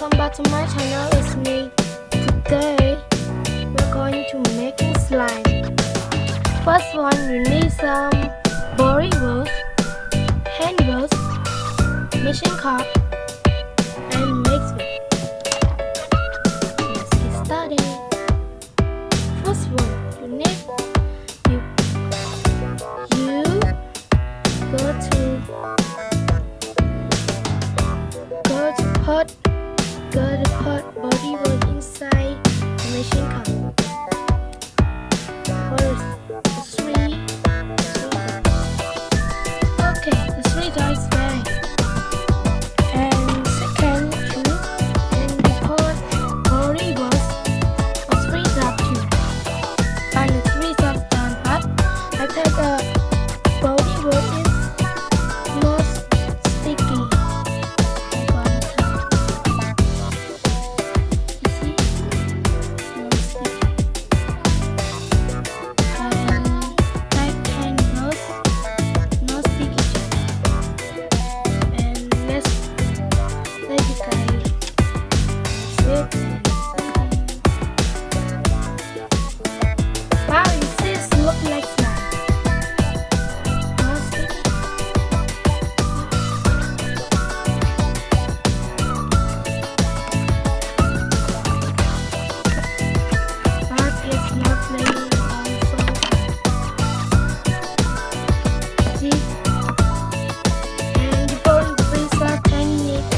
welcome back to my channel. It's me. Today we're going to making slime. First one, you need some body wash, hand wash, machine cup, and mixer. Let's get started. First one, you need you go to put body wash inside the machine cup. Okay, the three jars ready. And second, and we put body wash of 3 drops too. And the 3 drops done up. I take a body wash is not sticky. Wow, this look like slime. But it's not playing also. See? And you put in the freezer 10 minutes.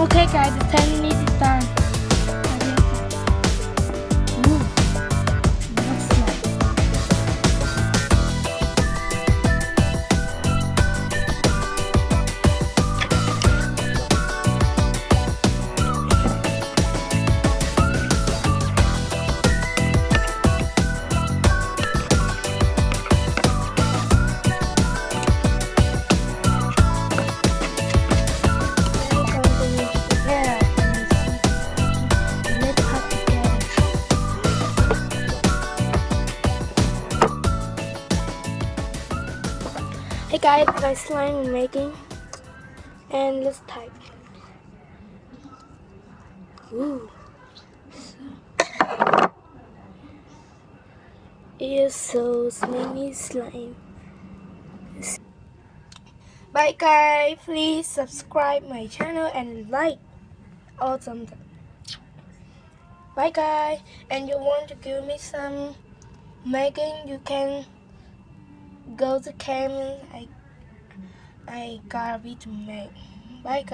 Okay guys, the 10 minutes is done. Hey guys, my slime I'm making, and let's type. Ooh, it's so slimy slime. Bye guys, please subscribe my channel and like awesome. Bye guys, and you want to give me some making, you can go to camera. I got a bit to make. Bye guys.